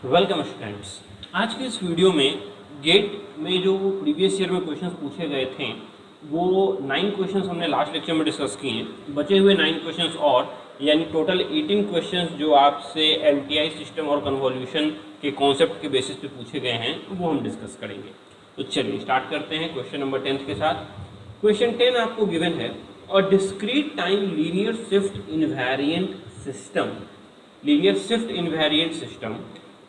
Welcome students. आज के इस वीडियो में गेट में जो प्रीवियस ईयर में क्वेश्चंस पूछे गए थे वो 9 क्वेश्चंस हमने लास्ट लेक्चर में डिस्कस किए हैं। बचे हुए 9 क्वेश्चंस और यानी टोटल 18 क्वेश्चंस जो आपसे एलटीआई सिस्टम और कन्वोल्यूशन के कॉन्सेप्ट के बेसिस पे पूछे गए हैं वो हम डिस्कस करेंगे। तो चलिए स्टार्ट करते हैं क्वेश्चन नंबर 10 के साथ। क्वेश्चन 10 आपको गिवन है और discrete time linear shift invariant system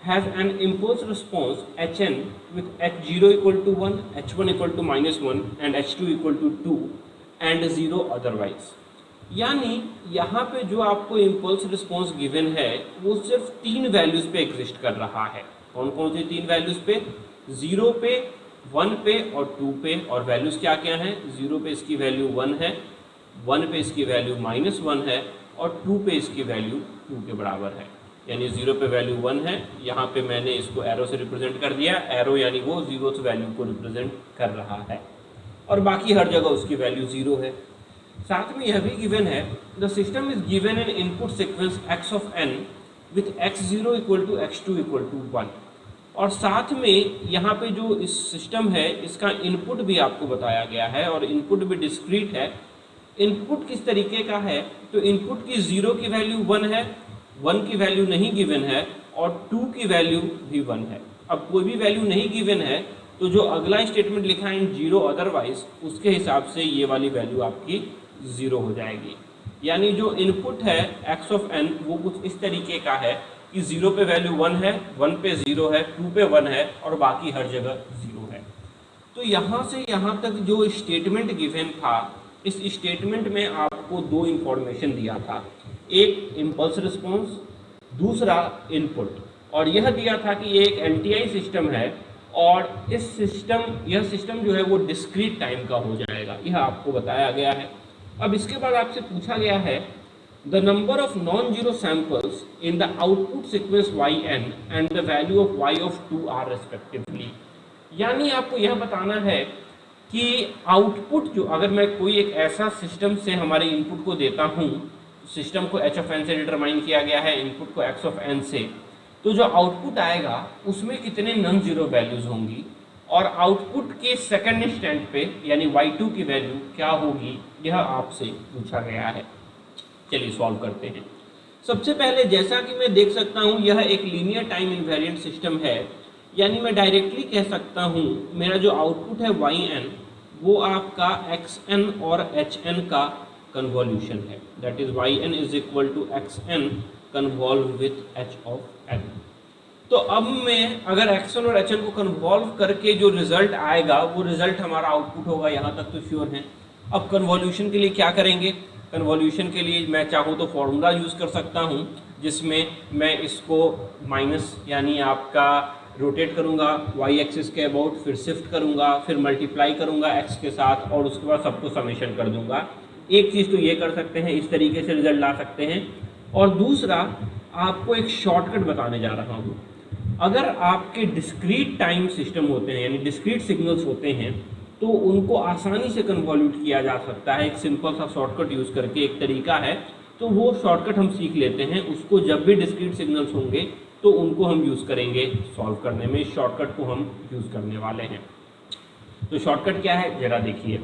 has an impulse response Hn with h0 equal to 1, h1 equal to -1 and h2 equal to 2 and 0 otherwise। यानी यहाँ पे जो आपको इम्पल्स रिस्पॉन्स गिवन है वो सिर्फ 3 वैल्यूज पे एग्जिस्ट कर रहा है। कौन कौन सी 3 वैल्यूज पे? 0 पे, 1 पे और 2 पे। और वैल्यूज क्या क्या हैं? 0 पे इसकी वैल्यू 1 है, 1 पे इसकी वैल्यू -1 है और 2 पे इसकी वैल्यू 2 के बराबर है। यानी 0 पे वैल्यू 1 है, यहाँ पे मैंने इसको एरो से रिप्रेजेंट कर दिया। एरो यानी वो 0th वैल्यू को रिप्रेजेंट कर रहा है और बाकी हर जगह उसकी वैल्यू 0 है। साथ में यह भी गिवन है the system is given in input sequence x of n with x0 equal to x2 equal to 1। और साथ में यहाँ पे जो इस सिस्टम है इसका इनपुट भी आपको बताया गया है और इनपुट भी डिस्क्रीट है। इनपुट किस तरीके का है? तो इनपुट की 0 की वैल्यू 1 है, 1 की वैल्यू नहीं गिवन है और 2 की वैल्यू भी 1 है। अब कोई भी वैल्यू नहीं गिवन है तो जो अगला स्टेटमेंट लिखा है इन 0 अदरवाइज उसके हिसाब से ये वाली वैल्यू आपकी 0 हो जाएगी। यानी जो इनपुट है x ऑफ n वो कुछ इस तरीके का है कि 0 पे वैल्यू 1 है, 1 पे 0 है, 2 पे 1 है और बाकी हर जगह 0 है। तो यहाँ से यहाँ तक जो स्टेटमेंट गिवन था, इस स्टेटमेंट में आपको 2 इंफॉर्मेशन दिया था, एक इम्पल्स रिस्पॉन्स, दूसरा इनपुट। और यह दिया था कि ये एक एलटीआई सिस्टम है और यह सिस्टम जो है वो डिस्क्रीट टाइम का हो जाएगा, यह आपको बताया गया है। अब इसके बाद आपसे पूछा गया है the number of non zero samples in the output sequence yn and the value of y of 2 are respectively. यानी आपको यह बताना है कि आउटपुट जो, अगर मैं कोई एक ऐसा सिस्टम से हमारे इनपुट को देता हूँ, सिस्टम को h ऑफ n से डिटरमाइन किया गया है, इनपुट को x ऑफ n से, तो जो आउटपुट आएगा उसमें कितने नॉन जीरो वैल्यूज होंगी और आउटपुट के सेकंड इंस्टेंट पे यानी y2 की वैल्यू क्या होगी, यह आपसे पूछा गया है। चलिए सॉल्व करते हैं। सबसे पहले जैसा कि मैं देख सकता हूँ यह एक लीनियर टाइम इनवेरिएंट सिस्टम है, यानी मैं डायरेक्टली कह सकता हूँ मेरा जो आउटपुट है yn वो आपका xn और hn का कन्वॉल्यूशन है। That is yn is equal to xn convolve with h of n। तो अब मैं अगर xn और hn को कन्वॉल्व करके जो रिजल्ट आएगा वो रिजल्ट हमारा आउटपुट होगा, यहाँ तक तो श्योर है। अब कन्वॉल्यूशन के लिए क्या करेंगे? कन्वॉल्यूशन के लिए मैं चाहूँ तो फॉर्मूला यूज़ कर सकता हूँ जिसमें मैं इसको माइनस यानी आपका रोटेट करूंगा y एक्सिस के अबाउट, फिर शिफ्ट करूंगा, फिर मल्टीप्लाई करूंगा x के साथ और उसके बाद सबको समेशन कर दूंगा। एक चीज़ तो ये कर सकते हैं, इस तरीके से रिजल्ट ला सकते हैं। और दूसरा आपको एक शॉर्टकट बताने जा रहा हूँ। अगर आपके डिस्क्रीट टाइम सिस्टम होते हैं यानी डिस्क्रीट सिग्नल्स होते हैं तो उनको आसानी से कन्वॉल्यूट किया जा सकता है एक सिंपल सा शॉर्टकट यूज़ करके। एक तरीका है, तो वो शॉर्टकट हम सीख लेते हैं, उसको जब भी डिस्क्रीट सिग्नल्स होंगे तो उनको हम यूज़ करेंगे सॉल्व करने में। इस शॉर्टकट को हम यूज़ करने वाले हैं। तो शॉर्टकट क्या है जरा देखिए।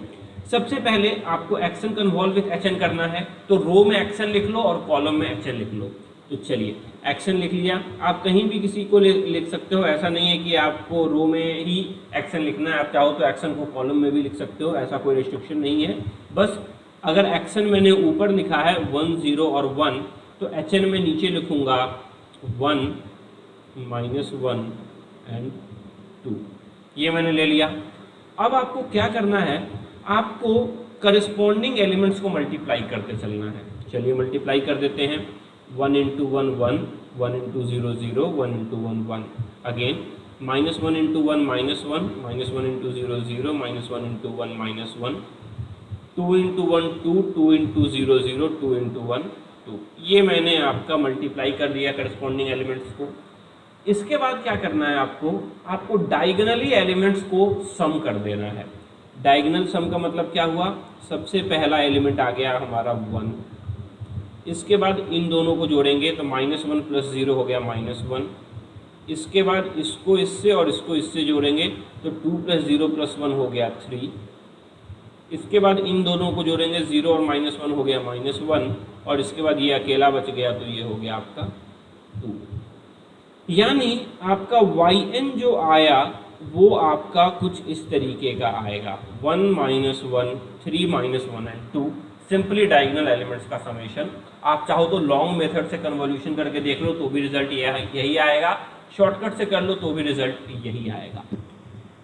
सबसे पहले आपको xn कन्वॉल्व विथ hn करना है, तो रो में xn लिख लो और कॉलम में hn लिख लो। तो चलिए xn लिख लिया। आप कहीं भी किसी को लिख सकते हो, ऐसा नहीं है कि आपको रो में ही xn लिखना है, आप चाहो तो xn को कॉलम में भी लिख सकते हो, ऐसा कोई रिस्ट्रिक्शन नहीं है। बस अगर xn मैंने ऊपर लिखा है 1 0 और 1 तो hn में नीचे लिखूंगा 1 -1 एंड 2। ये मैंने ले लिया। अब आपको क्या करना है, आपको करस्पॉन्डिंग एलिमेंट्स को मल्टीप्लाई करते चलना है। चलिए मल्टीप्लाई कर देते हैं। 1 × 1 1, 1 × 0 0, 1 × 1 1। अगेन -1 × 1 -1, -1 × 0 0, -1 × 1 -1, 2 × 1 2, 2 × 0 0, 2 × 1 2। ये मैंने आपका मल्टीप्लाई कर दिया करस्पॉन्डिंग एलिमेंट्स को। इसके बाद क्या करना है, आपको डायगोनली एलिमेंट्स को सम कर देना है। डायगोनल सम का मतलब क्या हुआ? सबसे पहला एलिमेंट आ गया हमारा 1, इसके बाद इन दोनों को जोड़ेंगे तो -1 + 0 हो गया -1, इसके बाद इसको इससे और इसको इससे जोड़ेंगे तो 2 + 0 + 1 हो गया 3। इसके बाद इन दोनों को जोड़ेंगे, 0 और -1 हो गया -1, और इसके बाद ये अकेला बच गया तो ये हो गया आपका 2। यानी आपका yn जो आया वो आपका कुछ इस तरीके का आएगा, 1 - 1 3 - 1 एंड 2, सिंपली डायगोनल एलिमेंट्स का समेशन। आप चाहो तो लॉन्ग मेथड से कन्वोल्यूशन करके देख लो तो भी रिजल्ट यही आएगा, शॉर्टकट से कर लो तो भी रिजल्ट यही आएगा।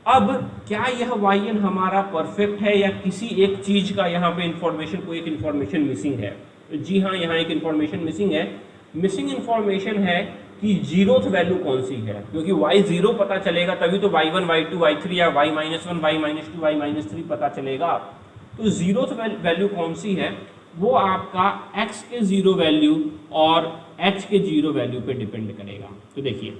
अब क्या यह yn हमारा परफेक्ट है या किसी एक चीज का यहाँ पे इंफॉर्मेशन, कोई एक इंफॉर्मेशन मिसिंग है? जी हाँ, यहाँ एक इंफॉर्मेशन मिसिंग है। मिसिंग इंफॉर्मेशन है कि जीरोथ वैल्यू कौन सी है, क्योंकि y0 पता चलेगा तभी तो y1 y2 y3 या y - 1 y - 2 y - 3 पता चलेगा। तो जीरोथ वैल्यू कौन सी है वो आपका x के जीरो वैल्यू और h के जीरो वैल्यू पे डिपेंड करेगा। तो देखिए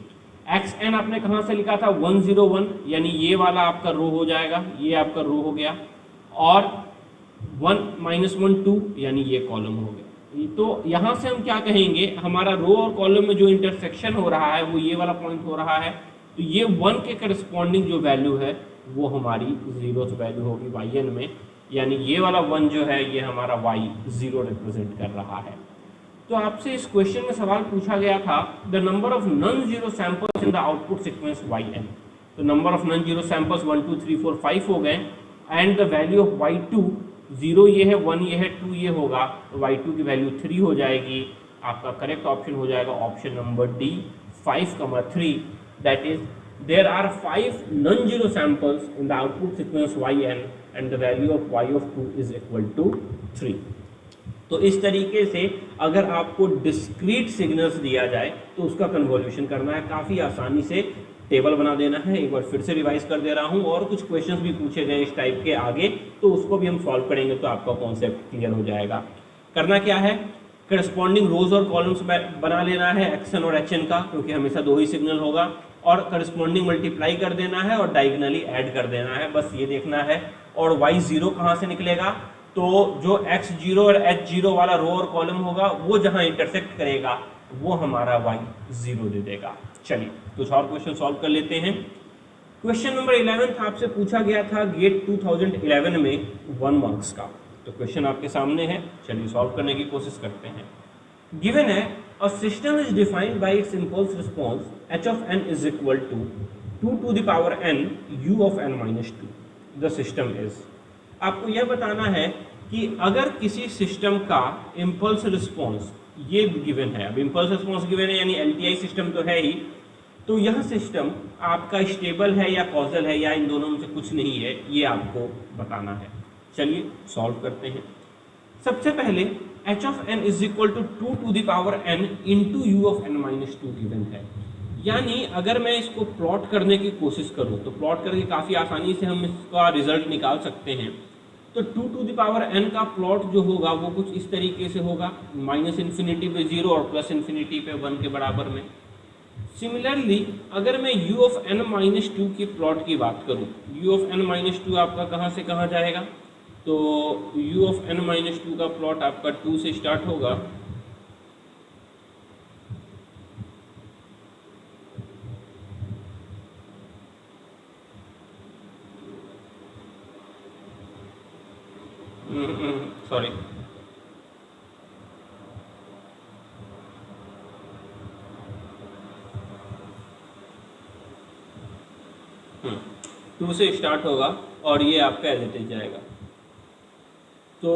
xn आपने कहाँ से लिखा था, 101, यानी ये वाला आपका रो हो जाएगा, ये आपका रो हो गया, और 1 - 1 2 यानी ये कॉलम हो गया। तो यहाँ से हम क्या कहेंगे, हमारा रो और कॉलम में जो इंटरसेक्शन हो रहा है वो ये वाला पॉइंट हो रहा है, तो ये 1 के करस्पॉन्डिंग जो वैल्यू है वो हमारी जीरोथ वैल्यू होगी yn में, यानी ये वाला 1 जो है ये हमारा y0 रिप्रेजेंट कर रहा है। तो आपसे इस क्वेश्चन में सवाल पूछा गया था, the number of non zero samples in the output sequence yn। तो number of non zero samples 1 2 3 4 5 हो गए, and the value of y2, 0 ये है, 1 ये है, 2 ये होगा, तो y2 की वैल्यू 3 हो जाएगी। आपका करेक्ट ऑप्शन हो जाएगा option number D, 5,3। That is there are 5 non zero samples in the output sequence yn and the value of y(2) is equal to 3। तो इस तरीके से अगर आपको डिस्क्रीट सिग्नल्स दिया जाए तो उसका कन्वोल्यूशन करना है, काफ़ी आसानी से टेबल बना देना है। एक बार फिर से रिवाइज कर दे रहा हूँ, और कुछ क्वेश्चंस भी पूछे गए इस टाइप के आगे, तो उसको भी हम सॉल्व करेंगे तो आपका कॉन्सेप्ट क्लियर हो जाएगा। करना क्या है, करस्पॉन्डिंग रोज और कॉलम्स बना लेना है xn और hn का, क्योंकि हमेशा 2 ही सिग्नल होगा, और करस्पॉन्डिंग मल्टीप्लाई कर देना है और डायगोनली ऐड कर देना है, बस ये देखना है। और y0 कहाँ से निकलेगा, तो जो x0 और h0 वाला रो और कॉलम होगा वो जहाँ इंटरसेक्ट करेगा वो हमारा y0 दे देगा। चलिए कुछ और क्वेश्चन सॉल्व कर लेते हैं। क्वेश्चन नंबर 11 आपसे पूछा गया था गेट 2011 में 1 मार्क्स का। तो क्वेश्चन आपके सामने है, चलिए सॉल्व करने की कोशिश करते हैं। गिवन है a system is defined by it's impulse response h of n is equal to 2 to the power n u of n minus 2। The system is, आपको यह बताना है कि अगर किसी सिस्टम का इम्पल्स रिस्पॉन्स ये गिवन है, अब इम्पल्स रिस्पॉन्स गिवन है यानी LTI सिस्टम तो है ही, तो यह सिस्टम आपका स्टेबल है या कॉजल है या इन दोनों में से कुछ नहीं है, ये आपको बताना है। चलिए सॉल्व करते हैं। सबसे पहले h of n is equal to 2 to the power n into u of n minus 2 given है, यानी अगर मैं इसको प्लॉट करने की कोशिश करूं तो प्लॉट करके काफ़ी आसानी से हम इसका रिजल्ट निकाल सकते हैं। तो 2 to the power n का प्लॉट जो होगा वो कुछ इस तरीके से होगा, -∞ पे 0 और +∞ पे 1 के बराबर में। सिमिलरली अगर मैं u of n minus 2 की प्लॉट की बात करूं, u of n minus 2 आपका कहाँ से कहाँ जाएगा, तो u of n minus 2 का प्लॉट आपका 2 से स्टार्ट होगा, सॉरी 2 से स्टार्ट होगा और ये आपका एज इट इज जाएगा। तो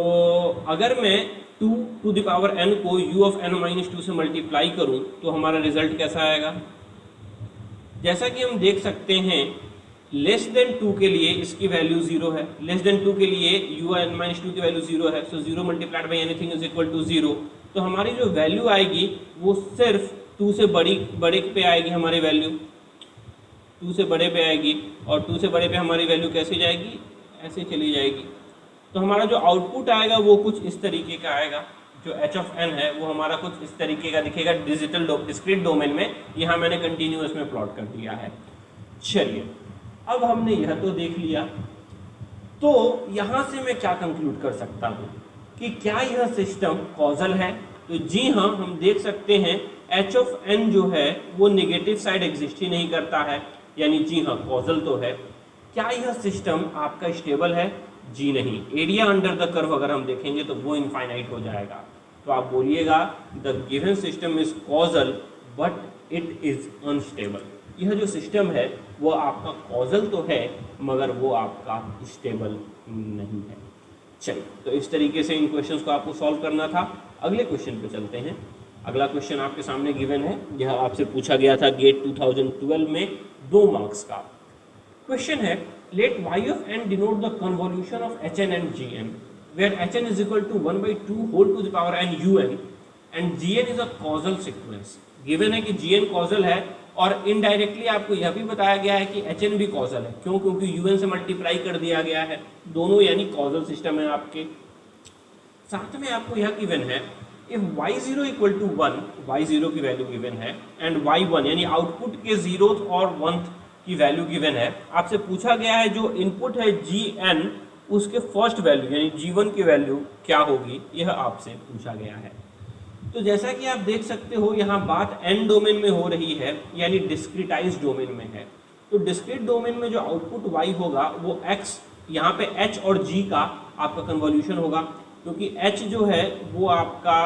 अगर मैं 2 to the power n को u of n minus 2 से मल्टीप्लाई करूं तो हमारा रिजल्ट कैसा आएगा, जैसा कि हम देख सकते हैं लेस देन 2 के लिए इसकी वैल्यू 0 है, लेस देन 2 के लिए u n minus 2 की वैल्यू 0 है, so 0 multiplied by anything is equal to 0। तो हमारी जो वैल्यू आएगी वो सिर्फ 2 से बड़े पे आएगी, हमारी वैल्यू 2 से बड़े पे आएगी, और 2 से बड़े पे हमारी वैल्यू कैसे जाएगी, ऐसे चली जाएगी। तो हमारा जो आउटपुट आएगा वो कुछ इस तरीके का आएगा, जो h of n है वो हमारा कुछ इस तरीके का दिखेगा डिस्क्रीट डोमेन में। यहाँ मैंने कंटिन्यूअस में प्लॉट कर दिया है। चलिए अब हमने यह तो देख लिया, तो यहाँ से मैं क्या कंक्लूड कर सकता हूँ कि क्या यह सिस्टम कॉजल है तो जी हाँ, हम देख सकते हैं एच ऑफ एन जो है वो नेगेटिव साइड एग्जिस्ट ही नहीं करता है, यानी जी हाँ कॉजल तो है। क्या यह सिस्टम आपका स्टेबल है? जी नहीं। एरिया अंडर द कर्व अगर हम देखेंगे तो वो इनफाइनाइट हो जाएगा। तो आप बोलिएगा the given system is causal but it is unstable. यह जो सिस्टम है वो आपका कॉजल तो है मगर वो आपका स्टेबल नहीं है। चलिए, तो इस तरीके से इन क्वेश्चंस को आपको सॉल्व करना था। अगले क्वेश्चन पे चलते हैं। अगला क्वेश्चन आपके सामने गिवन है, यह आपसे पूछा गया था गेट 2012 में 2 मार्क्स का क्वेश्चन है। Let y of n denote the convolution of hn and gn where hn is equal to 1/2 whole to the power n un and gn is a causal sequence। Given है कि gn causal है और indirectly आपको यह भी बताया गया है कि hn भी कॉजल है। क्यों? क्योंकि un से मल्टीप्लाई कर दिया गया है, दोनों यानी कॉजल सिस्टम है आपके। साथ में आपको यह गिवन है if y0 equal to 1, y0 की वैल्यू गिवन है, एंड y1 यानी आउटपुट के 0th और 1th की वैल्यू गिवन है। आपसे पूछा गया है जो इनपुट है gn उसके फर्स्ट वैल्यू यानी g1 की वैल्यू क्या होगी, यह आपसे पूछा गया है। तो जैसा कि आप देख सकते हो यहाँ बात n डोमेन में हो रही है, यानी डिस्क्रिटाइज डोमेन में है। तो डिस्क्रीट डोमेन में जो आउटपुट y होगा वो x, यहाँ पे h और g का आपका कन्वॉल्यूशन होगा, क्योंकि h जो है वो आपका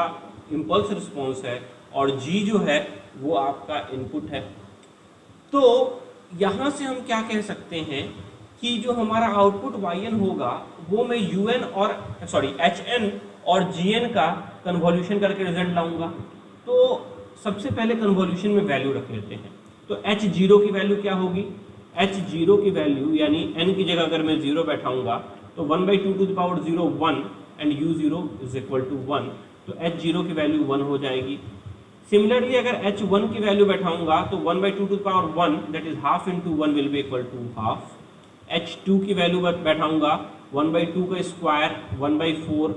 इम्पल्स रिस्पॉन्स है और g जो है वो आपका इनपुट है। तो यहाँ से हम क्या कह सकते हैं कि जो हमारा आउटपुट yn होगा वो मैं hn और gn का कन्वॉल्यूशन करके रिजल्ट लाऊंगा। तो सबसे पहले कन्वॉल्यूशन में वैल्यू रख लेते हैं। तो h0 की वैल्यू क्या होगी? h0 की वैल्यू यानी n की जगह अगर मैं 0 बैठाऊंगा तो 1/2 to the power 0 1 and u0 is equal to 1, तो h0 की वैल्यू 1 हो जाएगी। सिमिलरली अगर h1 की वैल्यू बैठाऊंगा तो 1/2 to the power 1 that is half into 1 will be equal to half. h2 की वैल्यू बैठाऊंगा 1/2 का square 1/4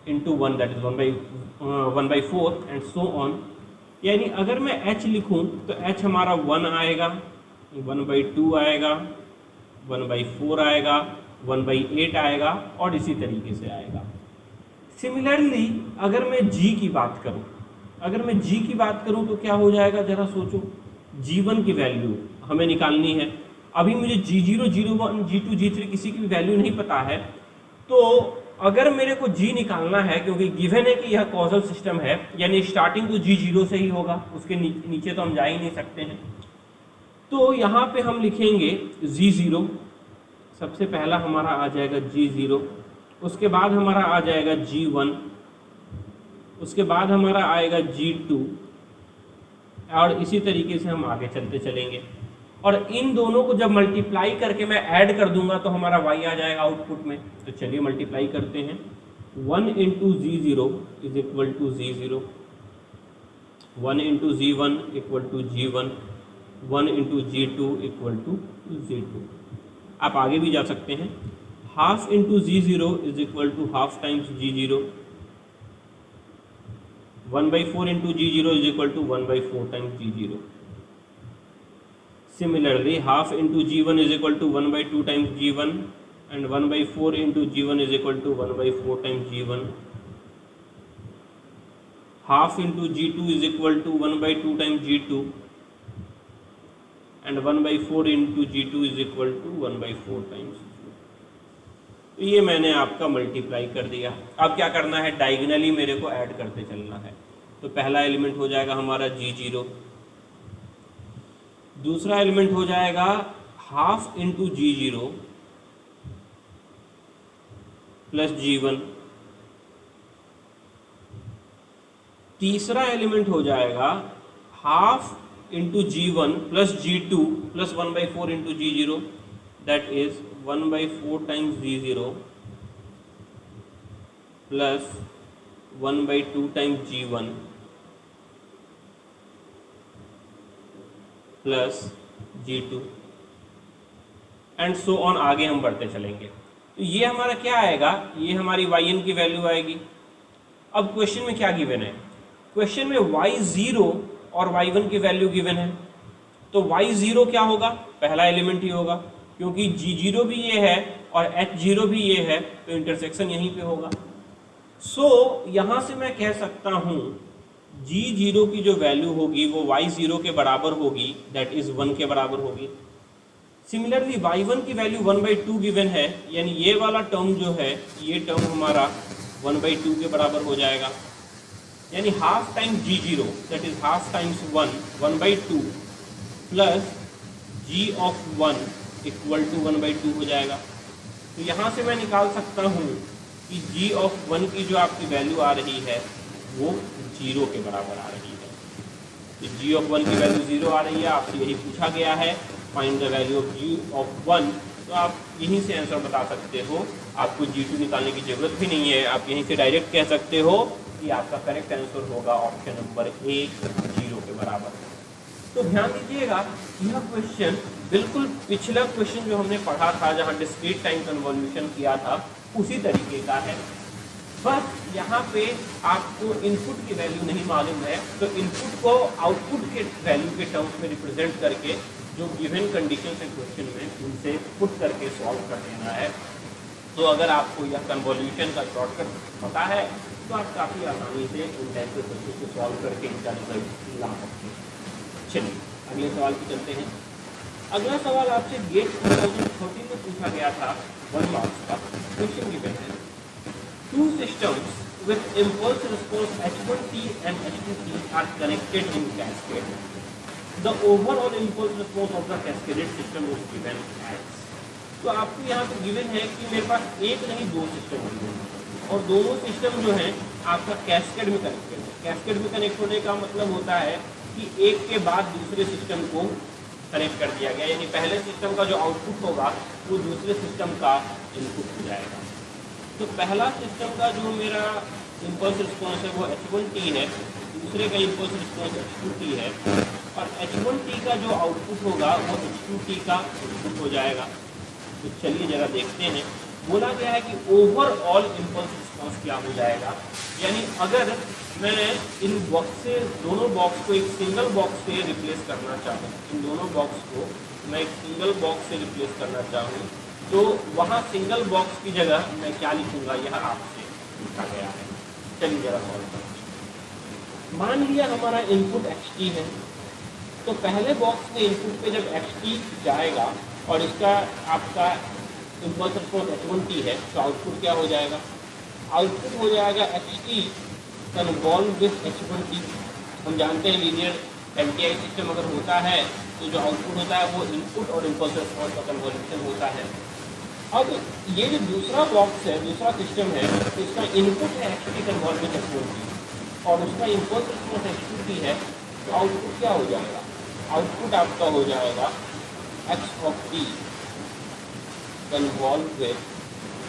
into 1 that is 1/4 and so on. यानी अगर मैं h लिखूं तो h हमारा 1 आएगा, 1/2 आएगा, 1/4 आएगा, 1/8 आएगा और इसी तरीके से आएगा। सिमिलरली अगर मैं g की बात करूं तो क्या हो जाएगा, जरा सोचो। g1 की वैल्यू हमें निकालनी है। अभी मुझे g0, g1, g2, g3 किसी की भी वैल्यू नहीं पता है। तो अगर मेरे को g निकालना है, क्योंकि गिवन है कि यह कॉजल सिस्टम है, यानी स्टार्टिंग तो g0 से ही होगा, उसके नीचे तो हम जा ही नहीं सकते हैं। तो यहाँ पे हम लिखेंगे g0, सबसे पहला हमारा आ जाएगा g0, उसके बाद हमारा आ जाएगा g1, उसके बाद हमारा आएगा g2 और इसी तरीके से हम आगे चलते चलेंगे। और इन दोनों को जब मल्टीप्लाई करके मैं ऐड कर दूंगा तो हमारा y आ जाएगा आउटपुट में। तो चलिए मल्टीप्लाई करते हैं। 1 into g0 is equal to g0, 1 into g1 equal to g1, 1 into g2 equal to g2। आप आगे भी जा सकते हैं। Half into g0 is equal to half times g0, 1/4 into g0 is equal to 1/4 times g0। Similarly, half into g1 is equal to 1/2 times g1 and 1/4 into g1 is equal to 1/4 times g1. Half into g2 is equal to 1/2 times g2 and 1/4 into g2 is equal to 1/4 times g2. तो ये मैंने आपका multiply कर दिया। अब क्या करना है, डायगोनली मेरे को ऐड करते चलना है। तो पहला एलिमेंट हो जाएगा हमारा g0, दूसरा एलिमेंट हो जाएगा half into g0 plus g1, तीसरा एलिमेंट हो जाएगा half into g1 plus g2 plus 1/4 into g0 that is 1/4 times g0 plus 1/2 times g1 plus g2 and so on. आगे हम बढ़ते चलेंगे। तो ये हमारा क्या आएगा, ये हमारी yn की वैल्यू आएगी। अब क्वेश्चन में क्या गिवन है, क्वेश्चन में y0 और y1 की वैल्यू गिवन है। तो y0 क्या होगा, पहला एलिमेंट ही होगा, क्योंकि g0 भी ये है और h0 भी ये है, तो इंटरसेक्शन यहीं पे होगा। यहाँ से मैं कह सकता हूँ g0 की जो वैल्यू होगी वो y0 के बराबर होगी, दैट इज 1 के बराबर होगी। सिमिलरली y1 की वैल्यू 1/2 गिवन है, यानी ये वाला टर्म जो है ये टर्म हमारा 1/2 के बराबर हो जाएगा, यानी half times g0 that is half times 1/2 plus g of 1 equal to 1/2 हो जाएगा। तो यहाँ से मैं निकाल सकता हूँ कि g ऑफ 1 की जो आपकी वैल्यू आ रही है वो 0 के बराबर आ रही है। तो g ऑफ 1 की वैल्यू 0 आ रही है, आपसे यही पूछा गया है, find the value of g of 1। तो आप यहीं से आंसर बता सकते हो, आपको g2 निकालने की जरूरत भी नहीं है, आप यहीं से डायरेक्ट कह सकते हो कि आपका करेक्ट आंसर होगा ऑप्शन नंबर ए, 0 के बराबर। तो ध्यान दीजिएगा, यह क्वेश्चन बिल्कुल पिछला क्वेश्चन जो हमने पढ़ा था जहाँ डिस्क्रीट टाइम कन्वॉल्यूशन किया था उसी तरीके का है, बस यहाँ पे आपको इनपुट की वैल्यू नहीं मालूम है, तो इनपुट को आउटपुट के वैल्यू के टर्म्स में रिप्रेजेंट करके जो गिवन कंडीशन है क्वेश्चन में उनसे पुट करके सॉल्व कर देना है। तो अगर आपको यह कन्वॉल्यूशन का शॉर्टकट पता है तो आप काफ़ी आसानी से इन टाइप के क्वेश्चन को सॉल्व करके इनका रिजल्ट ला सकते हैं। चलिए अगले सवाल पे चलते हैं। अगला सवाल आपसे गेट 2014 में पूछा गया था 1 मार्क्स का। क्वेश्चन गिवन है, two systems with impulse response h1t and h2t are connected in cascade. The overall impulse response of the cascaded system is given as। तो आपको यहाँ पे गिवन है कि मेरे पास एक नहीं दो सिस्टम गिवन है और दोनों सिस्टम जो है आपका कैस्केड में कनेक्टेड है। कैस्केड में कनेक्ट होने का मतलब होता है कि एक के बाद दूसरे सिस्टम को कनेक्ट कर दिया गया, यानी पहले सिस्टम का जो आउटपुट होगा वो दूसरे सिस्टम का इनपुट हो जाएगा। तो पहला सिस्टम का जो मेरा इम्पल्स रिस्पॉन्स है वो h1t है, दूसरे का इम्पल्स रिस्पॉन्स h2t है, और h1t का जो आउटपुट होगा वो h2t का इनपुट हो जाएगा। तो चलिए जरा देखते हैं, बोला गया है कि ओवरऑल इम्पल्स रिस्पॉन्स क्या हो जाएगा, यानी अगर मैं इन बॉक्स से दोनों बॉक्स को एक सिंगल बॉक्स से रिप्लेस करना चाहूँ, इन दोनों बॉक्स को मैं एक सिंगल बॉक्स से रिप्लेस करना चाहूँ, तो वहाँ सिंगल बॉक्स की जगह मैं क्या लिखूंगा, यह आपसे पूछा गया है। चलिए जरा सॉल्व करते हैं। मान लिया हमारा इनपुट xt है, तो पहले बॉक्स के इनपुट पे जब xt जाएगा और इसका आपका इम्पल्स रिस्पॉन्स h1t है, तो आउटपुट क्या हो जाएगा, आउटपुट हो जाएगा xt कन्वॉल्व विथ h1t। हम जानते हैं लीनियर LTI सिस्टम अगर होता है तो जो आउटपुट होता है वो इनपुट और इम्पल्स रिस्पॉन्स का कन्वॉल्यूशन होता है। अब ये जो दूसरा बॉक्स है, दूसरा सिस्टम है, तो इसका इनपुट है xt कन्वॉल्व विथ h1t और उसका इम्पल्स रिस्पॉन्स h2t है, तो आउटपुट क्या हो जाएगा, आउटपुट आपका हो जाएगा x of t convolve with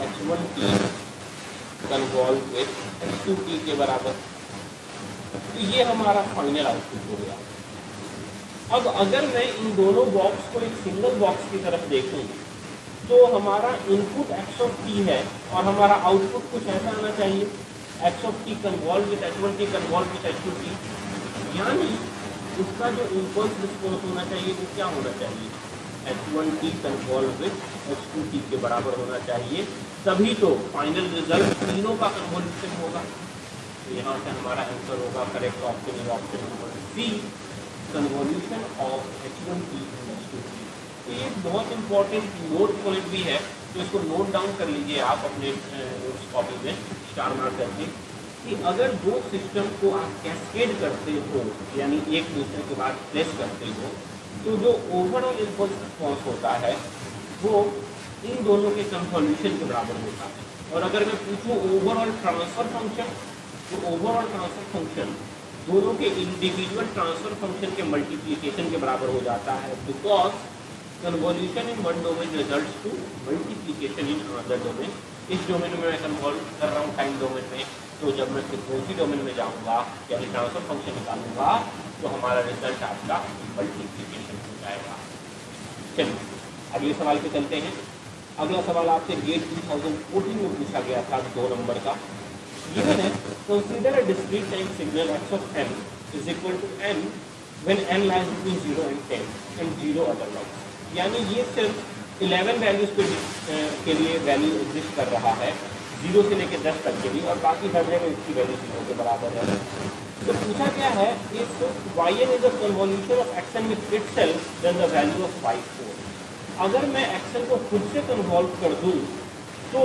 h1t convolve with h2t के बराबर। तो ये हमारा फाइनल आउटपुट हो गया। अब अगर मैं इन दोनों बॉक्स को एक सिंगल बॉक्स की तरफ देखूं तो हमारा इनपुट x ऑफ t है और हमारा आउटपुट कुछ ऐसा आना चाहिए, x of t convolve with h1t convolve with h2t, यानी उसका जो इम्पल्स रिस्पॉन्स होना चाहिए वो क्या होना चाहिए, h1t कन्वॉल्व विथ h2t के बराबर होना चाहिए, तभी तो फाइनल रिजल्ट तीनों का कन्वॉल्यूशन होगा। तो यहाँ से हमारा आंसर होगा correct option is option number C, convolution of h1t and h2t। तो ये बहुत इंपॉर्टेंट नोट पॉइंट भी है, तो इसको नोट डाउन कर लीजिए आप अपने नोट्स कॉपी में स्टार मार्क करके, कि अगर दो सिस्टम को आप कैस्केड करते हो यानी एक दूसरे के बाद प्लेस करते हो, तो जो ओवरऑल इम्पल्स रिस्पॉन्स होता है वो इन दोनों के कन्वॉल्यूशन के बराबर होता है। और अगर मैं पूछूँ ओवरऑल ट्रांसफर फंक्शन, तो ओवरऑल ट्रांसफर फंक्शन दोनों के इंडिविजुअल ट्रांसफर फंक्शन के मल्टीप्लिकेशन के बराबर हो जाता है, because convolution in one domain results to multiplication in another domain. इस डोमेन में मैं कन्वॉल्व कर रहा हूँ टाइम डोमेन में, तो जब मैं फ्रीक्वेंसी डोमेन में जाऊँगा यानी ट्रांसफर फंक्शन निकालूंगा तो हमारा रिजल्ट आपका मल्टीप्लिकेशन हो जाएगा। चलिए अगले सवाल पे चलते हैं। अगला सवाल आपसे गेट 2014 में पूछा गया था 2 नंबर का। गिवन है consider a discrete time signal x of n is equal to n when n lies between 0 and 10 and 0 otherwise। यानी ये सिर्फ 11 वैल्यूज के लिए वैल्यू एग्जिस्ट कर रहा है, 0 से लेकर 10 तक के लिए, और बाकी हर जगह इसकी वैल्यू 0 के बराबर है। तो पूछा क्या है, if yn is a convolution of x n with itself then the value of y4। अगर मैं एक्शन को खुद से कन्वॉल्व कर दूं तो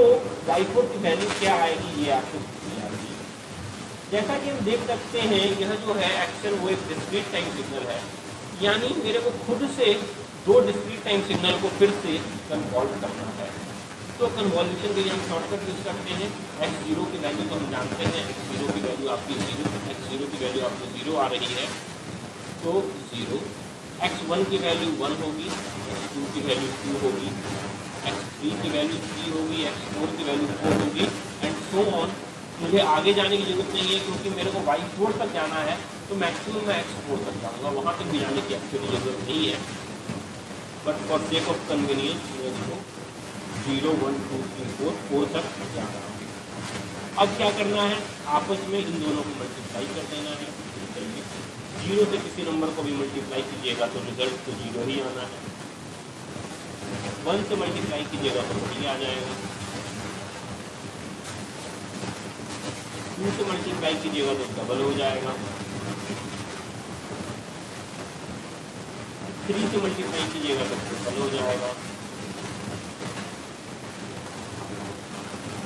y4 की वैल्यू क्या आएगी, ये आपको आएगी। जैसा कि हम देख सकते हैं, यह जो है एक्शन वो एक डिस्क्रीट टाइम सिग्नल है, यानी मेरे को खुद से दो डिस्क्रीट टाइम सिग्नल को फिर से कन्वॉल्व करना है। तो कन्वॉल्यूशन के लिए हम शॉर्टकट यूज करते हैं। x0 की वैल्यू तो हम जानते हैं, x0 की वैल्यू आपकी 0, x0 की वैल्यू आपको 0 आ रही है, तो 0। x1 की वैल्यू 1 होगी, x2 की वैल्यू 2 होगी, x3 की वैल्यू 3 होगी, x4 की वैल्यू 4 होगी, एंड सो ऑन। मुझे आगे जाने की जरूरत नहीं है क्योंकि मेरे को y4 तक जाना है, तो मैक्सिमम मैं x4 तक जाऊँगा, वहाँ तक भी जाने की एक्चुअली जरूरत नहीं है। But for sake of convenience मैं इसको 0, 1, 2, 3, 4 तक जा रहा हूँ। अब क्या करना है, आपस में इन दोनों को मल्टीप्लाई कर देना है। 0 से किसी नंबर को भी मल्टीप्लाई कीजिएगा तो रिजल्ट तो 0 ही आना है। 1 से मल्टीप्लाई कीजिएगा तो 3 आ जाएगा। 2 से मल्टीप्लाई कीजिएगा तो डबल हो जाएगा। 3 से मल्टीप्लाई कीजिएगा तो ट्रिपल हो जाएगा।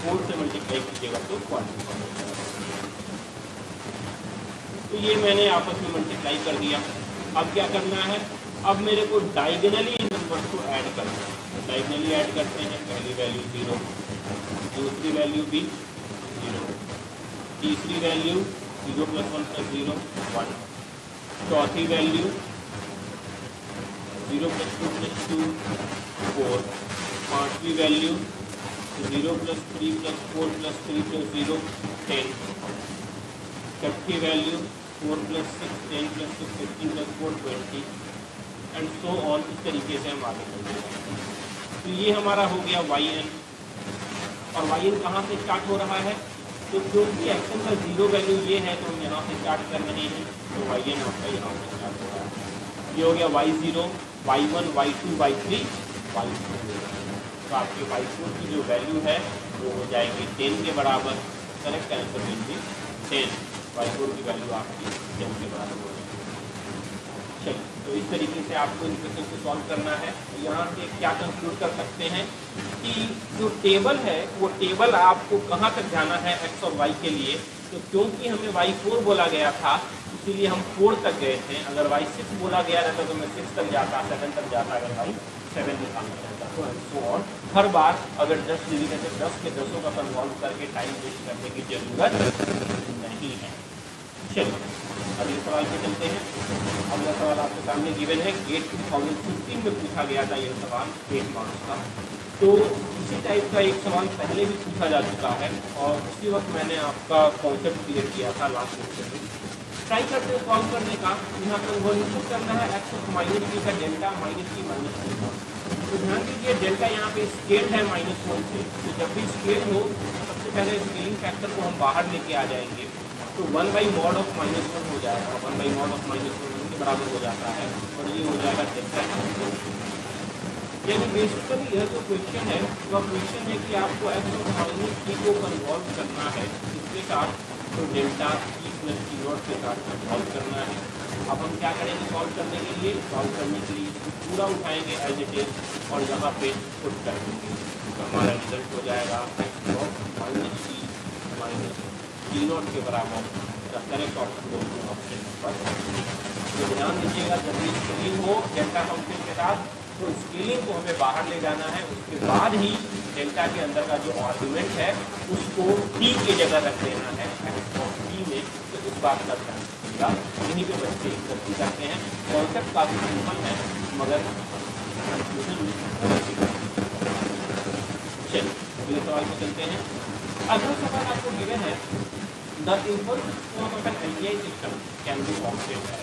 4 से मल्टीप्लाई कीजिएगा तो क्वाड्रुपल हो जाएगा। तो ये मैंने आपस में मल्टीप्लाई कर दिया। अब क्या करना है, अब मेरे को डायगोनली इन नंबर्स को ऐड करना है। डायगोनली ऐड करते हैं, पहली वैल्यू 0, दूसरी वैल्यू भी 0, तीसरी वैल्यू 0 + 1 + 0 1, चौथी वैल्यू 0 + 2 + 2 4, पाँचवीं value 0 + 3 + 4 + 3 + 0 10, Chhathi value 4 + 6 10 + 6 15 + 4 20, and so on. इस तरीके से हम आगे चलते। तो ये हमारा हो गया yn। और yn कहाँ से स्टार्ट हो रहा है, तो क्योंकि एक्शन का 0 वैल्यू ये है तो हम यहाँ से स्टार्ट कर रहे हैं, तो yn आपका यहाँ से स्टार्ट हो रहा है। ये हो गया y0, y1, y2, y3, y4। तो आपके y4 की जो वैल्यू है वो हो जाएगी 10 के बराबर। Correct answer will be 10। y4 की वैल्यू आपकी 10 के बराबर हो जाएगी। चलिए, तो इस तरीके से आपको इन क्वेश्चन को सॉल्व करना है। यहाँ से क्या कंक्लूड कर सकते हैं कि जो टेबल है वो टेबल आपको कहाँ तक जाना है x और y के लिए। तो क्योंकि हमें y4 बोला गया था इसीलिए हम 4 तक गए थे। अगर y6 बोला गया रहता तो मैं 6 तक जाता, 7 तक जाता, अगर y7 निकालना रहता तो और हर बार अगर 10 डिवीजन से 10 के 10 का कन्वॉल्व करके टाइम वेस्ट करने की जरूरत नहीं है। चलिए अगले सवाल पे चलते हैं। अगला सवाल आपके सामने गिवन है, गेट 2015 में पूछा गया था यह सवाल 8 मार्क्स का। तो इसी टाइप का एक सवाल पहले भी पूछा जा चुका है और उसी वक्त मैंने आपका कॉन्सेप्ट क्लियर किया था लास्ट लेक्चर में। ट्राई करते हैं सॉल्व करने का। यहाँ पर कन्वोल्यूशन करना है x ऑफ -t का डेल्टा -t -1। तो ध्यान दीजिए डेल्टा यहाँ पे स्केल्ड है -1 से, तो जब भी स्केल हो सबसे पहले स्केलिंग फैक्टर को हम बाहर लेके आ जाएंगे। तो 1/mod ऑफ -1 हो जाएगा, 1/mod ऑफ -1 के बराबर हो जाता है और ये हो जाएगा डेल्टा। यानी बेसिकली यह जो क्वेश्चन है वह क्वेश्चन है कि आपको x ऑफ -t को कन्वॉल्व करना है इसके साथ, तो डेल्टा t + t0 के साथ कन्वॉल्व करना है। अब हम क्या करेंगे सॉल्व करने के लिए, सॉल्व करने के लिए इसको पूरा उठाएंगे एज इट इज और यहाँ पे पुट कर देंगे। तो हमारा रिजल्ट हो जाएगा x ऑफ -t -t0 के बराबर। The correct option option number. तो ध्यान दीजिएगा जब भी स्केलिंग हो डेल्टा फंक्शन के साथ तो स्केलिंग को हमें बाहर ले जाना है, उसके बाद ही डेल्टा के अंदर का जो आर्गुमेंट है उसको t की जगह रख देना है x ऑफ t में। तो इस बात का ध्यान रखिएगा, यहीं पे बच्चे गलती करते हैं। कॉन्सेप्ट काफ़ी सिंपल है मगर कंफ्यूजन चलिए अगले सवाल पे चलते हैं। अगला सवाल आपको गिवन है, the impulse response of an LTI system can be obtained है।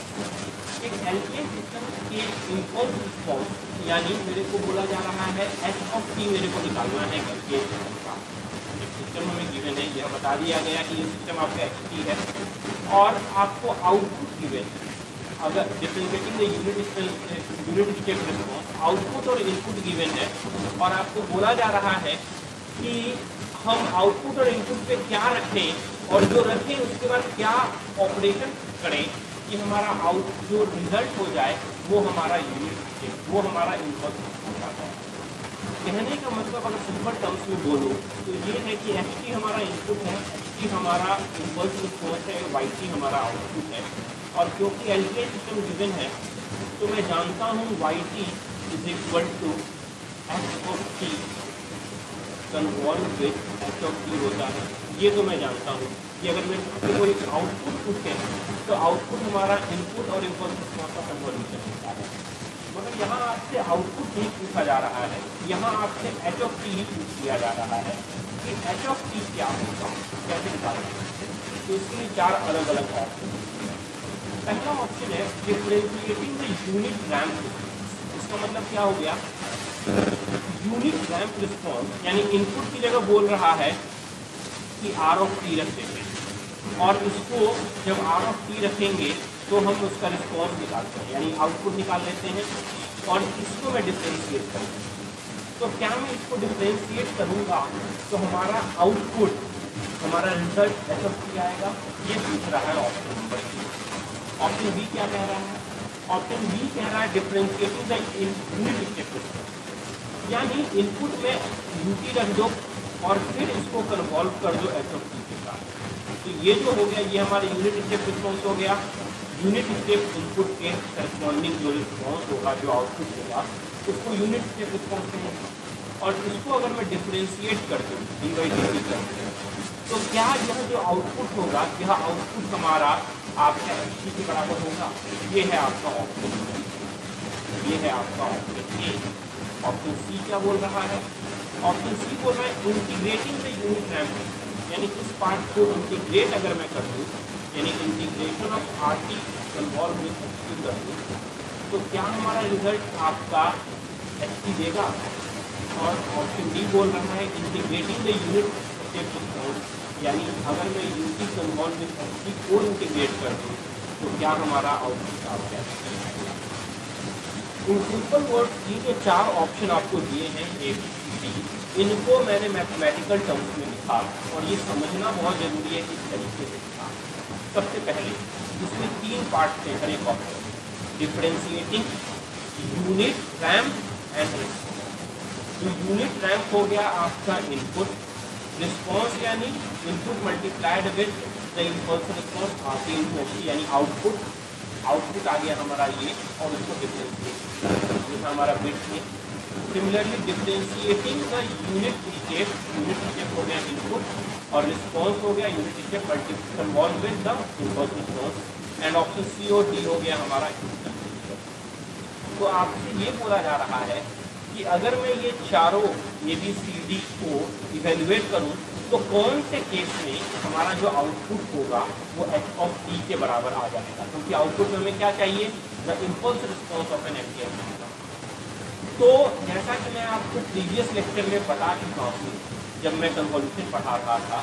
एक LTI सिस्टम के इम्पल्स रिस्पॉन्स यानी मेरे को बोला जा रहा है h ऑफ t मेरे को निकालना है LTI सिस्टम का। एक सिस्टम हमें गिवन है, यह बता दिया गया कि ये सिस्टम आपका xt है और आपको आउटपुट गिवन है। अगर differentiating the unit step response, output और इनपुट गिवन है और आपको बोला जा रहा है कि हम आउटपुट और इनपुट पे क्या रखें और जो रखें उसके बाद क्या ऑपरेशन करें कि हमारा आउट जो रिजल्ट हो जाए वो हमारा यूनिट, वो हमारा इनपुट हो जाता है। कहने का मतलब अगर सिंपल टर्म्स में बोलो तो ये है कि ht हमारा इनपुट है, ht हमारा इम्पल्स रिस्पॉन्स है, yt हमारा आउटपुट है। और क्योंकि एलटीआई सिस्टम गिवन है तो मैं जानता हूँ yt is equal to h of t convolve with h of t होता है। ये तो मैं जानता हूँ कि अगर मेरे को एक आउटपुट पूछे तो आउटपुट हमारा इनपुट और इम्पल्स रिस्पॉन्स का कन्वॉल्यूशन होता है। मगर यहाँ आपसे आउटपुट नहीं पूछा जा रहा है, यहाँ आपसे h ऑफ t ही पूछ लिया जा रहा है कि h ऑफ t क्या होगा, कैसे निकालेंगे। तो इसके लिए चार अलग अलग ऑप्शन। पहला ऑप्शन है डिफरेंशिएटिंग द यूनिट रैंप। इसका मतलब क्या हो गया, यूनिट रैंप रिस्पॉन्स यानी इनपुट की जगह बोल रहा है कि r ऑफ t रख देंगे और इसको जब r ऑफ t रखेंगे तो हम उसका रिस्पॉन्स निकालते हैं यानी आउटपुट निकाल लेते हैं और इसको मैं डिफरेंशिएट करूँगा। तो क्या मैं इसको डिफरेंशिएट करूँगा तो हमारा आउटपुट, हमारा रिजल्ट h ऑफ t आएगा। ये पूछ रहा है option number B. Option B क्या कह रहा है, ऑप्शन बी कह रहा है differentiating the unit step response यानी इनपुट में ut रख दो और फिर इसको कन्वॉल्व कर दो h ऑफ t के साथ। तो ये जो हो गया ये हमारा यूनिट स्टेप रिस्पॉन्स हो गया। यूनिट स्टेप इनपुट के करस्पॉन्डिंग जो रिस्पॉन्स होगा, जो आउटपुट होगा, उसको यूनिट स्टेप रिस्पॉन्स कहेंगे। और इसको अगर मैं डिफरेंशिएट कर दूँ डी बाई डी टी करके तो क्या यह जो आउटपुट होगा, यह आउटपुट हमारा आपका ht के बराबर होगा। ये है आपका ऑप्शन, ये है आपका ऑप्शन ए। ऑप्शन सी क्या बोल रहा है, ऑप्शन सी बोल रहा है इंटीग्रेटिंग द यूनिट रैंप यानी इस पार्ट को इंटीग्रेट अगर मैं कर दूँ यानी integration of R T convolve with H T कर दूँ तो क्या हमारा रिजल्ट आपका एच टी देगा। और ऑप्शन डी बोल रहा है integrating the unit step response यानी अगर मैं you T convolve with H T को इंटीग्रेट कर दूँ तो क्या हमारा आउटपुट आपका इन सिंपल वर्ड ये जो चार ऑप्शन आपको दिए हैं ए बी सी डी, इनको मैंने मैथमेटिकल टर्म्स में लिखा और ये समझना बहुत ज़रूरी है किस तरीके से लिखा। सबसे पहले इसमें तीन पार्ट थे हर एक option, differentiating, unit ramp and response. जो यूनिट रैंप हो गया आपका इनपुट, रिस्पॉन्स यानी input multiplied with the impulse response R T into H T यानी आउटपुट, आउटपुट आ गया हमारा ये और उसको डिफरेंशिएट, ये हमारा बिट है। Similarly differentiating the unit step हो गया इनपुट और रिस्पॉन्स हो गया unit step multiply convolve with the impulse response and option C और डी हो गया हमारा। तो आपसे ये बोला जा रहा है कि अगर मैं ये चारों ए बी सी डी को इवेल्युएट करूं तो कौन से केस में हमारा जो आउटपुट होगा वो एच ऑफ टी के बराबर आ जाएगा, क्योंकि आउटपुट में हमें क्या चाहिए, the impulse response of n ampere. तो जैसा कि मैं आपको प्रीवियस लेक्चर में बता चुका हूँ जब मैं कन्वॉल्यूशन पढ़ा रहा था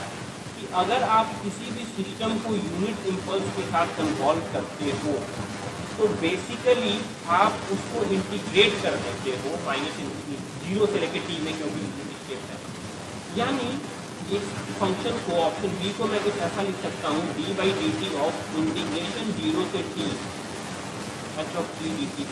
कि अगर आप किसी भी सिस्टम को यूनिट इम्पल्स के साथ कन्वॉल्व करते हो तो बेसिकली आप उसको इंटीग्रेट कर देते हो माइनस जीरो से लेकर टी में, क्योंकि यूनिट स्टेप है। यानी इस फंक्शन को ऑप्शन बी को मैं कुछ ऐसा लिख सकता हूँ D by D T of integration zero से T H of T D T,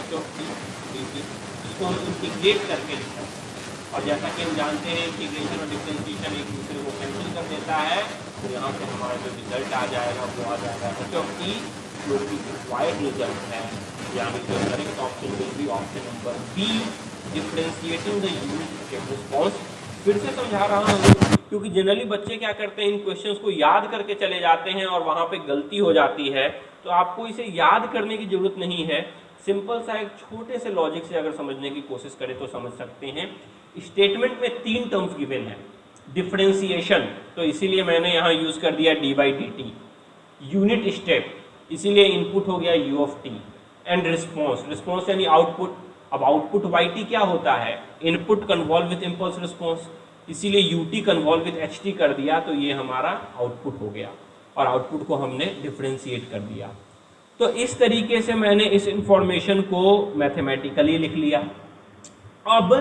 H of T D T, इसको हम इंटीग्रेट करके लिखा है। और जैसा कि हम जानते हैं इंटीग्रेशन और डिफरेंशिएशन एक दूसरे को कैंसिल कर देता है तो यहाँ से हमारा जो रिजल्ट आ जाएगा वो आ जाएगा एच ऑफ टी, जो कि रिक्वायर्ड रिजल्ट है, यानी जो correct option will be option number B, differentiating the unit step response. फिर से समझा रहा हूँ क्योंकि जनरली बच्चे क्या करते हैं, इन क्वेश्चंस को याद करके चले जाते हैं और वहाँ पे गलती हो जाती है। तो आपको इसे याद करने की जरूरत नहीं है, सिंपल सा एक छोटे से लॉजिक से अगर समझने की कोशिश करें तो समझ सकते हैं। स्टेटमेंट में तीन टर्म्स गिवन है, डिफरेंशिएशन तो इसीलिए मैंने यहाँ यूज कर दिया D by D T, unit step इसीलिए इनपुट हो गया U of T, and response, response यानी आउटपुट। अब आउटपुट वाई टी क्या होता है, input convolve with impulse response, इसीलिए U T convolve with H T कर दिया तो ये हमारा आउटपुट हो गया और आउटपुट को हमने डिफरेंशिएट कर दिया। तो इस तरीके से मैंने इस इंफॉर्मेशन को मैथमेटिकली लिख लिया। अब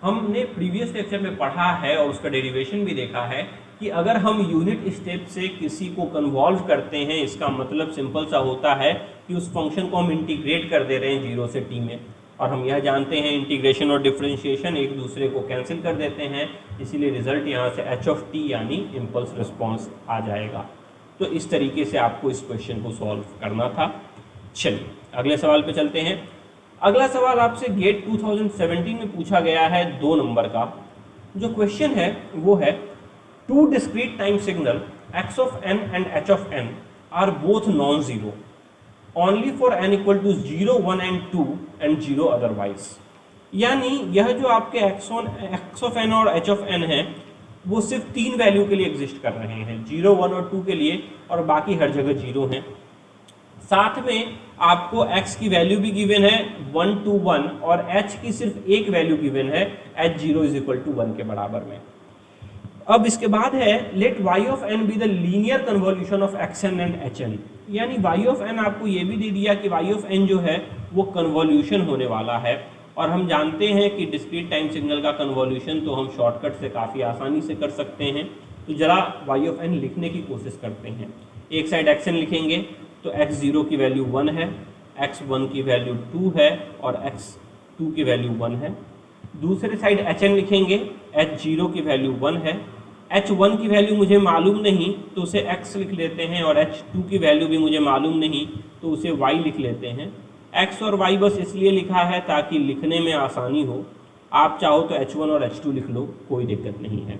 हमने प्रीवियस लेक्चर में पढ़ा है और उसका डेरिवेशन भी देखा है कि अगर हम यूनिट स्टेप से किसी को कन्वॉल्व करते हैं, इसका मतलब सिंपल सा होता है कि उस फंक्शन को हम इंटीग्रेट कर दे रहे हैं 0 से t में, और हम यह जानते हैं इंटीग्रेशन और डिफरेंशिएशन एक दूसरे को कैंसिल कर देते हैं, इसीलिए रिजल्ट यहाँ से h ऑफ t यानी इम्पल्स रिस्पॉन्स आ जाएगा। तो इस तरीके से आपको इस क्वेश्चन को सॉल्व करना था। चलिए अगले सवाल पे चलते हैं। अगला सवाल आपसे गेट 2017 में पूछा गया है 2 नंबर का। जो क्वेश्चन है वो है two discrete time signal x of n and h of n are both non-zero only for n equal to 0, 1 and 2 and 0 otherwise। यानी यह जो आपके x of n और h of n है वो सिर्फ 3 वैल्यू के लिए एग्जिस्ट कर रहे हैं, 0, 1 और 2 के लिए, और बाकी हर जगह 0 हैं। साथ में आपको x की वैल्यू भी गिवन है 1 to 1 और h की सिर्फ एक वैल्यू गिवन है h0 इज इक्वल टू 1 के बराबर में। अब इसके बाद है let y of n be the linear convolution of xn and hn। यानी y ऑफ n आपको ये भी दे दिया कि y ऑफ n जो है वो कन्वोल्यूशन होने वाला है, और हम जानते हैं कि डिस्क्रीट टाइम सिग्नल का कन्वोल्यूशन तो हम शॉर्टकट से काफ़ी आसानी से कर सकते हैं। तो जरा y ऑफ n लिखने की कोशिश करते हैं। एक साइड xn लिखेंगे तो x0 की वैल्यू 1 है, x1 की वैल्यू 2 है और x2 की वैल्यू 1 है। दूसरे साइड hn लिखेंगे, h0 की वैल्यू 1 है, h1 की वैल्यू मुझे मालूम नहीं तो उसे x लिख लेते हैं, और h2 की वैल्यू भी मुझे मालूम नहीं तो उसे y लिख लेते हैं। x और y बस इसलिए लिखा है ताकि लिखने में आसानी हो, आप चाहो तो h1 और h2 लिख लो, कोई दिक्कत नहीं है।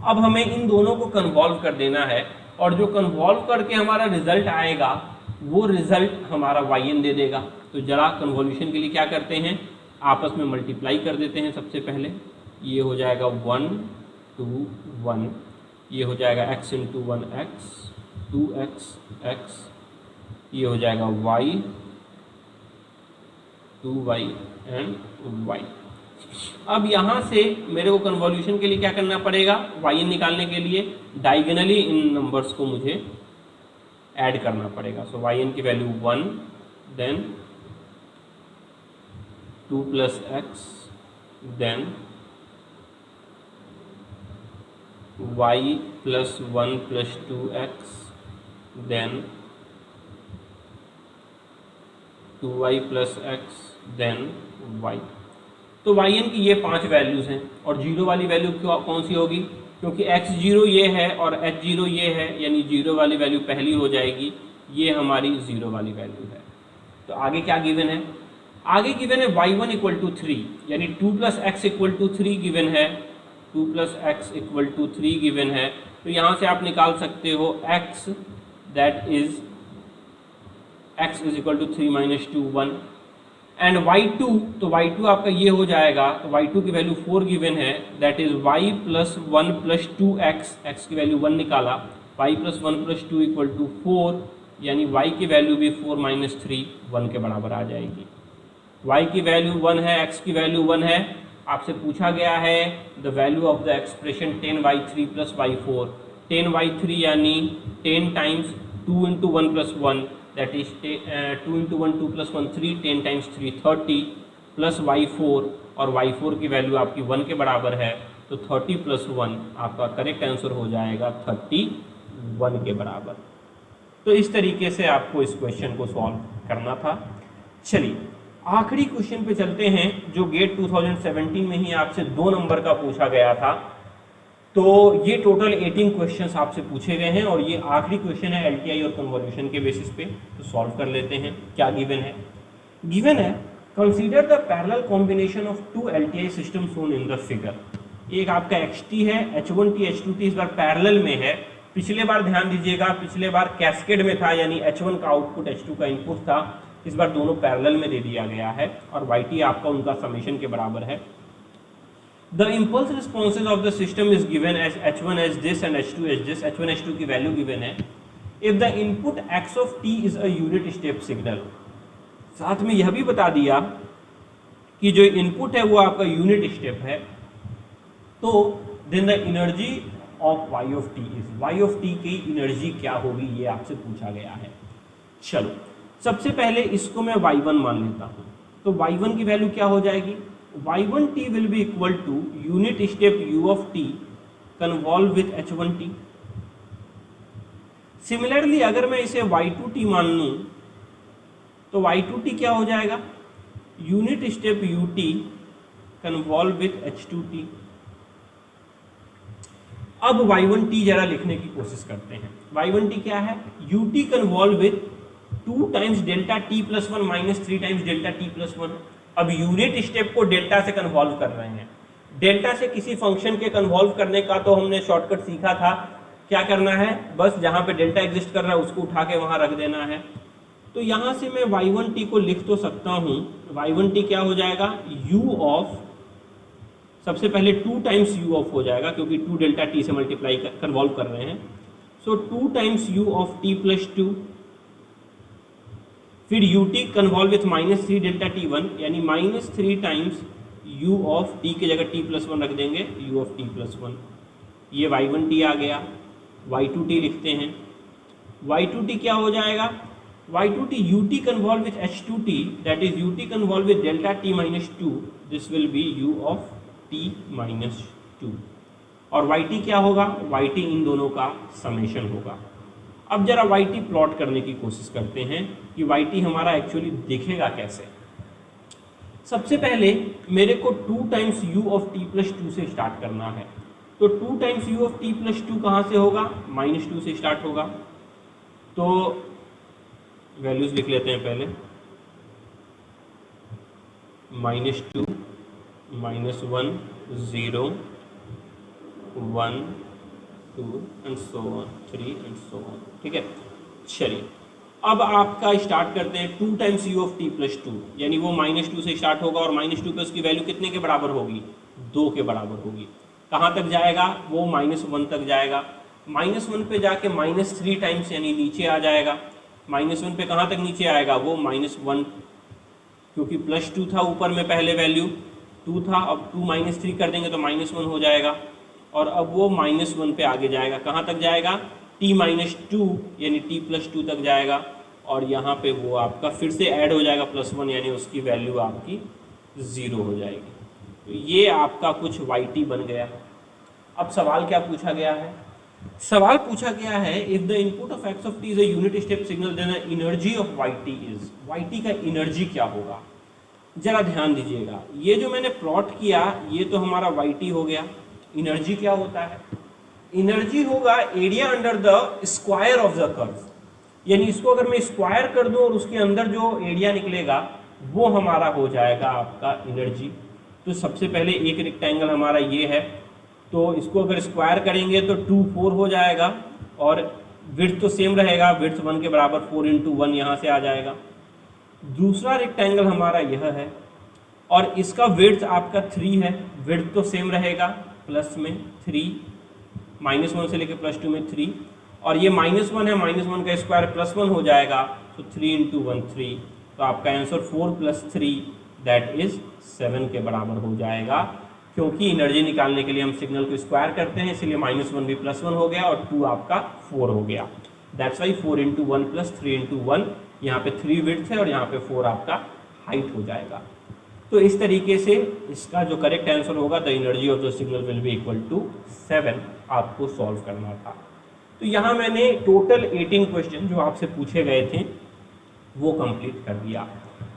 अब हमें इन दोनों को कन्वॉल्व कर देना है, और जो कन्वॉल्व करके हमारा रिजल्ट आएगा वो रिजल्ट हमारा yn दे देगा। तो जरा कन्वॉल्यूशन के लिए क्या करते हैं, आपस में मल्टीप्लाई कर देते हैं। सबसे पहले ये हो जाएगा 1 2 1, ये हो जाएगा x into 1x 2x x, ये हो जाएगा y 2y एंड y। अब यहाँ से मेरे को कन्वॉल्यूशन के लिए क्या करना पड़ेगा, yn निकालने के लिए डायगोनली इन नंबर्स को मुझे ऐड करना पड़ेगा। सो yn की value 1, then 2 plus x, then y plus 1 plus 2x, then 2y plus x, then y। तो yn की ये 5 वैल्यूज़ हैं, और 0 वाली वैल्यू कौन सी होगी, क्योंकि x0 ये है और h0 ये है, यानी 0 वाली वैल्यू पहली हो जाएगी, ये हमारी 0 वाली वैल्यू है। तो आगे क्या गिवन है, आगे गिवन है y1 इक्वल टू 3, यानी 2 plus x equal to 3 given है, 2 plus x equal to 3 given है। तो यहाँ से आप निकाल सकते हो x, that is x is equal to 3 minus 2 1, and y2, तो y2 आपका ये हो जाएगा, तो y2 की वैल्यू 4 गिवन है, that is y plus 1 plus 2x, x की वैल्यू 1 निकाला, y plus 1 plus 2 equal to 4, यानी y की वैल्यू भी 4 माइनस 3 1 के बराबर आ जाएगी। y की वैल्यू 1 है, x की वैल्यू 1 है, आपसे पूछा गया है the value of the expression 10y3 plus y4। 10y3 यानी 10 times 2 into 1 plus 1, that is 2 into 1 2 plus 1 3, 10 times 3 30 plus y4, और y4 की वैल्यू आपकी 1 के बराबर है, तो 30 प्लस 1 आपका करेक्ट आंसर हो जाएगा 31 के बराबर। तो इस तरीके से आपको इस क्वेश्चन को सॉल्व करना था। चलिए आखिरी क्वेश्चन पे चलते हैं, जो गेट 2017 में ही आपसे 2 नंबर का पूछा गया था। तो ये टोटल 18 क्वेश्चंस आपसे पूछे गए हैं, और ये आखिरी क्वेश्चन है एलटीआई और कन्वोल्यूशन के बेसिस पे। तो सॉल्व कर लेते हैं। क्या गिवन है, गिवन है consider the parallel combination of 2 LTI system shown in the figure. एक आपका एक्सटी है, H1T H2T इस बार पैरेलल में है। पिछले बार ध्यान दीजिएगा, पिछले बार कैस्केड में था, यानी H1 का आउटपुट H2 का इनपुट था। इस बार दोनों पैरेलल में दे दिया गया है, और YT आपका उनका समेशन के बराबर है। The impulse responses of the system is given as H1 as this and H2 as this। H1 H2 की वैल्यू गिवन है। If the input x of t is a unit step signal, साथ में यह भी बता दिया कि जो इनपुट है वो आपका यूनिट स्टेप है, तो then the energy of y of t is, y of t की एनर्जी क्या होगी, ये आपसे पूछा गया है। चलो सबसे पहले इसको मैं y1 मान लेता हूँ, तो y1 की वैल्यू क्या हो जाएगी, y1t will be equal to unit step u of t convolve with h1t। Similarly अगर मैं इसे y2t मान लूं तो y2t क्या हो जाएगा, unit step ut convolve with h2t। अब y1t जरा लिखने की कोशिश करते हैं। y1t क्या है, ut convolve with 2 times delta t plus 1 minus 3 times delta t plus 1। अब यूनिट स्टेप को डेल्टा से कन्वॉल्व कर रहे हैं। डेल्टा से किसी फंक्शन के कन्वॉल्व करने का तो हमने शॉर्टकट सीखा था, क्या करना है, बस जहां पे डेल्टा एग्जिस्ट कर रहा है उसको उठा के वहां रख देना है। तो यहां से मैं y1t को लिख तो सकता हूं, y1t क्या हो जाएगा, u ऑफ, सबसे पहले 2 टाइम्स u ऑफ हो जाएगा क्योंकि 2 डेल्टा t से मल्टीप्लाई कन्वॉल्व कर रहे हैं। सो 2 times u of t plus 2, फिर ut convolve with minus 3 delta t1 यानी minus 3 times u of t की जगह t प्लस 1 रख देंगे, u ऑफ t प्लस 1। ये y1t आ गया। y2t लिखते हैं, y2t क्या हो जाएगा, y2t ut convolve with h2t that is ut convolve with delta t minus 2, this will be u of t minus 2। और yt क्या होगा, yt इन दोनों का समेशन होगा। अब जरा yt प्लॉट करने की कोशिश करते हैं कि yt हमारा एक्चुअली दिखेगा कैसे। सबसे पहले मेरे को 2 times u of t plus 2 से स्टार्ट करना है। तो 2 times u of t plus 2 कहाँ से होगा, माइनस 2 से स्टार्ट होगा। तो वैल्यूज लिख लेते हैं पहले, minus 2, minus 1, 0, 1, 2 and so on, 3 and so on. ठीक है, चलिए अब आपका स्टार्ट करते हैं 2 times u of t plus 2, यानी वो माइनस 2 से स्टार्ट होगा और माइनस 2 पे उसकी वैल्यू कितने के बराबर होगी, 2 के बराबर होगी। कहाँ तक जाएगा, वो माइनस 1 तक जाएगा। माइनस 1 पे जाके माइनस 3 टाइम्स यानी नीचे आ जाएगा। माइनस 1 पे कहाँ तक नीचे आएगा, वो माइनस 1, क्योंकि प्लस 2 था ऊपर में पहले वैल्यू 2 था, अब 2 माइनस 3 कर देंगे तो माइनस 1 हो जाएगा। और अब वो माइनस 1 पे आगे जाएगा, कहाँ तक जाएगा, t माइनस 2 यानी t प्लस 2 तक जाएगा। और यहाँ पे वो आपका फिर से ऐड हो जाएगा प्लस 1 यानी उसकी वैल्यू आपकी 0 हो जाएगी। तो ये आपका कुछ yt बन गया। अब सवाल क्या पूछा गया है, सवाल पूछा गया है if the input of x of t is a unit step signal then the energy of yt is, yt का एनर्जी क्या होगा। जरा ध्यान दीजिएगा, ये जो मैंने प्लॉट किया ये तो हमारा yt हो गया। एनर्जी क्या होता है, एनर्जी होगा area under the square of the curve, यानी इसको अगर मैं स्क्वायर कर दूं और उसके अंदर जो एरिया निकलेगा वो हमारा हो जाएगा आपका एनर्जी। तो सबसे पहले एक रेक्टेंगल हमारा ये है, तो इसको अगर स्क्वायर करेंगे तो 2 4 हो जाएगा और विड्थ तो सेम रहेगा, विड्थ 1 के बराबर 4 इंटू 1 यहाँ से आ जाएगा। दूसरा रेक्टेंगल हमारा यह है और इसका विड्थ आपका 3 है, विड्थ तो सेम रहेगा, प्लस में 3, माइनस 1 से लेकर प्लस 2 में 3, और ये माइनस 1 है, माइनस 1 का स्क्वायर प्लस 1 हो जाएगा, तो 3 इंटू 1 3, तो आपका आंसर 4 प्लस 3 दैट इज 7 के बराबर हो जाएगा। क्योंकि एनर्जी निकालने के लिए हम सिग्नल को स्क्वायर करते हैं, इसलिए माइनस 1 भी प्लस 1 हो गया और 2 आपका 4 हो गया। That's why 4 into 1 plus 3 into 1, यहाँ पे 3 विड्थ है और यहाँ पे 4 आपका हाइट हो जाएगा। तो इस तरीके से इसका जो करेक्ट आंसर होगा the energy of the signal will be equal to 7 आपको सॉल्व करना था। तो यहाँ मैंने टोटल 18 क्वेश्चन जो आपसे पूछे गए थे वो कंप्लीट कर दिया।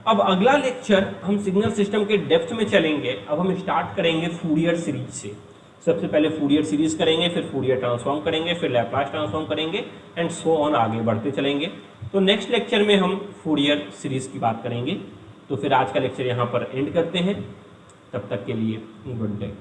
अब अगला लेक्चर हम सिग्नल सिस्टम के डेप्थ में चलेंगे। अब हम स्टार्ट करेंगे फूरियर सीरीज से। सबसे पहले फूरियर सीरीज करेंगे, फिर फूरियर ट्रांसफॉर्म करेंगे, फिर लैप्लास ट्रांसफॉर्म करेंगे एंड सो ऑन, आगे बढ़ते चलेंगे। तो नेक्स्ट लेक्चर में हम फूरियर सीरीज की बात करेंगे। तो फिर आज का लेक्चर यहाँ पर एंड करते हैं, तब तक के लिए गुड डे।